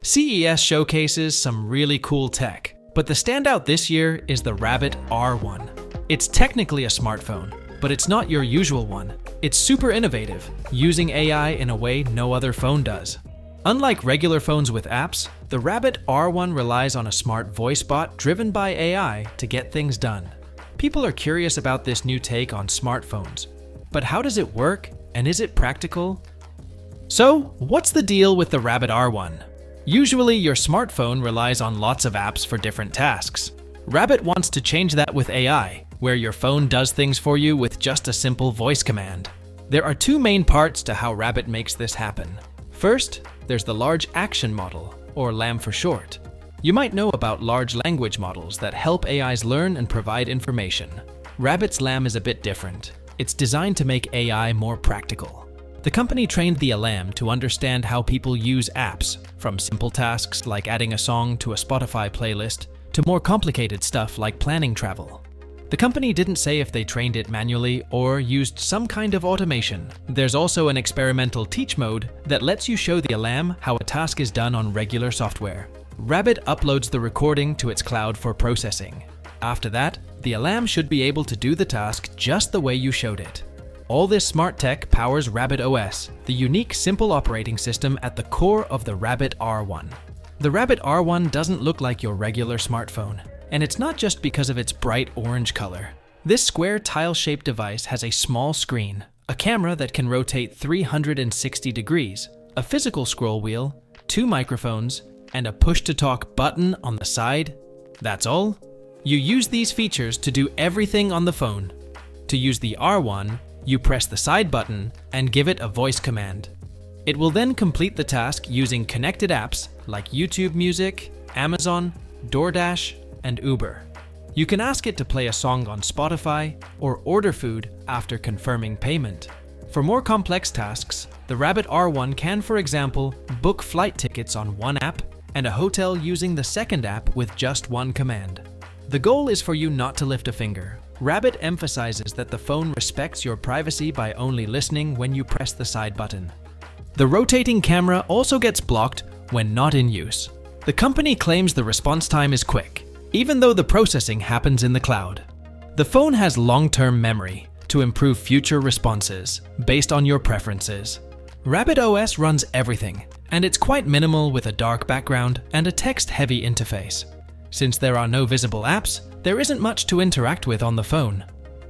CES showcases some really cool tech, but the standout this year is the Rabbit R1. It's technically a smartphone, but it's not your usual one. It's super innovative, using AI in a way no other phone does. Unlike regular phones with apps, the Rabbit R1 relies on a smart voice bot driven by AI to get things done. People are curious about this new take on smartphones. But how does it work, and is it practical? So, what's the deal with the Rabbit R1? Usually, your smartphone relies on lots of apps for different tasks. Rabbit wants to change that with AI, where your phone does things for you with just a simple voice command. There are two main parts to how Rabbit makes this happen. First, there's the Large Action Model, or LAM for short. You might know about large language models that help AIs learn and provide information. Rabbit's LAM is a bit different. It's designed to make AI more practical. The company trained the LM to understand how people use apps, from simple tasks like adding a song to a Spotify playlist, to more complicated stuff like planning travel. The company didn't say if they trained it manually or used some kind of automation. There's also an experimental teach mode that lets you show the LM how a task is done on regular software. Rabbit uploads the recording to its cloud for processing. After that, the LM should be able to do the task just the way you showed it. All this smart tech powers Rabbit OS, the unique simple operating system at the core of the Rabbit R1. The Rabbit R1 doesn't look like your regular smartphone. And it's not just because of its bright orange color. This square tile-shaped device has a small screen, a camera that can rotate 360 degrees, a physical scroll wheel, 2 microphones, and a push-to-talk button on the side. That's all. You use these features to do everything on the phone. To use the R1, you press the side button and give it a voice command. It will then complete the task using connected apps like YouTube Music, Amazon, DoorDash, and Uber. You can ask it to play a song on Spotify or order food after confirming payment. For more complex tasks, the Rabbit R1 can, for example, book flight tickets on one app and a hotel using the second app with just one command. The goal is for you not to lift a finger. Rabbit emphasizes that the phone respects your privacy by only listening when you press the side button. The rotating camera also gets blocked when not in use. The company claims the response time is quick, even though the processing happens in the cloud. The phone has long-term memory to improve future responses based on your preferences. Rabbit OS runs everything, and it's quite minimal with a dark background and a text-heavy interface. Since there are no visible apps, there isn't much to interact with on the phone.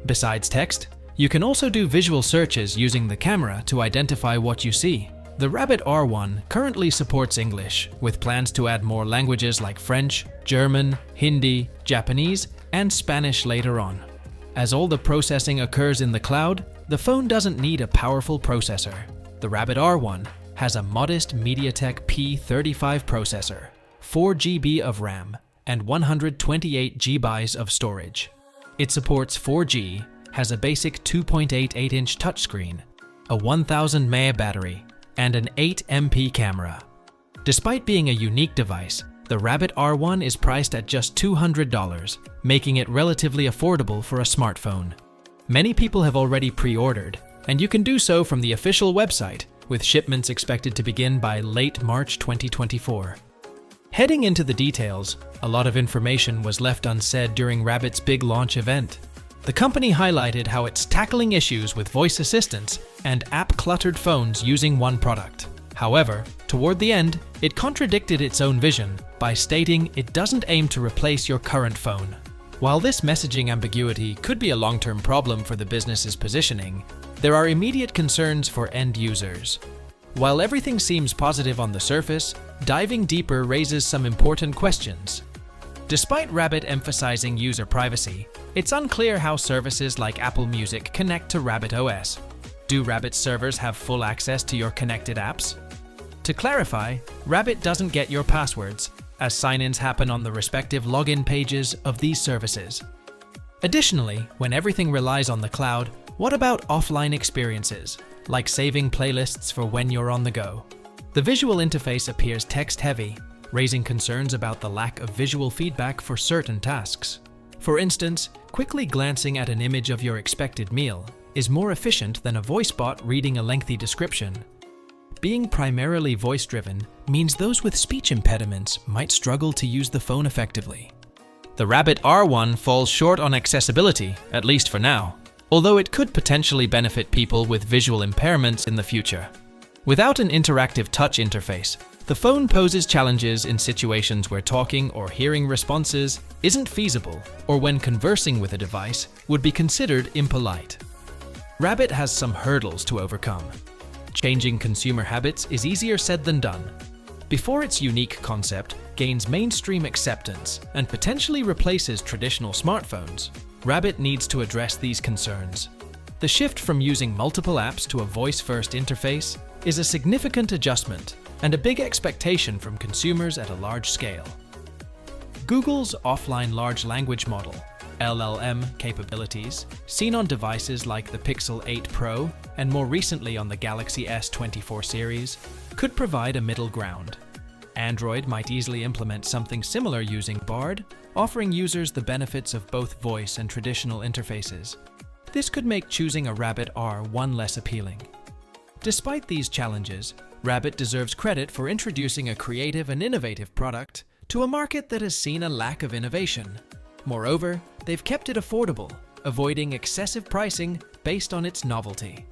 Besides text, you can also do visual searches using the camera to identify what you see. The Rabbit R1 currently supports English, with plans to add more languages like French, German, Hindi, Japanese, and Spanish later on. As all the processing occurs in the cloud, the phone doesn't need a powerful processor. The Rabbit R1 has a modest MediaTek P35 processor, 4 GB of RAM, and 128 GB of storage. It supports 4G, has a basic 2.88-inch touchscreen, a 1000 mAh battery, and an 8MP camera. Despite being a unique device, the Rabbit R1 is priced at just $200, making it relatively affordable for a smartphone. Many people have already pre-ordered, and you can do so from the official website, with shipments expected to begin by late March 2024. Heading into the details, a lot of information was left unsaid during Rabbit's big launch event. The company highlighted how it's tackling issues with voice assistants and app-cluttered phones using one product. However, toward the end, it contradicted its own vision by stating it doesn't aim to replace your current phone. While this messaging ambiguity could be a long-term problem for the business's positioning, there are immediate concerns for end users. While everything seems positive on the surface, diving deeper raises some important questions. Despite Rabbit emphasizing user privacy, it's unclear how services like Apple Music connect to Rabbit OS. Do Rabbit servers have full access to your connected apps? To clarify, Rabbit doesn't get your passwords, as sign-ins happen on the respective login pages of these services. Additionally, when everything relies on the cloud, what about offline experiences, like saving playlists for when you're on the go? The visual interface appears text-heavy, raising concerns about the lack of visual feedback for certain tasks. For instance, quickly glancing at an image of your expected meal is more efficient than a voice bot reading a lengthy description. Being primarily voice-driven means those with speech impediments might struggle to use the phone effectively. The Rabbit R1 falls short on accessibility, at least for now, although it could potentially benefit people with visual impairments in the future. Without an interactive touch interface, the phone poses challenges in situations where talking or hearing responses isn't feasible, or when conversing with a device would be considered impolite. Rabbit has some hurdles to overcome. Changing consumer habits is easier said than done. Before its unique concept gains mainstream acceptance and potentially replaces traditional smartphones, Rabbit needs to address these concerns. The shift from using multiple apps to a voice-first interface is a significant adjustment and a big expectation from consumers at a large scale. Google's offline large language model, LLM capabilities, seen on devices like the Pixel 8 Pro and more recently on the Galaxy S24 series, could provide a middle ground. Android might easily implement something similar using Bard, offering users the benefits of both voice and traditional interfaces. This could make choosing a Rabbit R1 less appealing. Despite these challenges, Rabbit deserves credit for introducing a creative and innovative product to a market that has seen a lack of innovation. Moreover, they've kept it affordable, avoiding excessive pricing based on its novelty.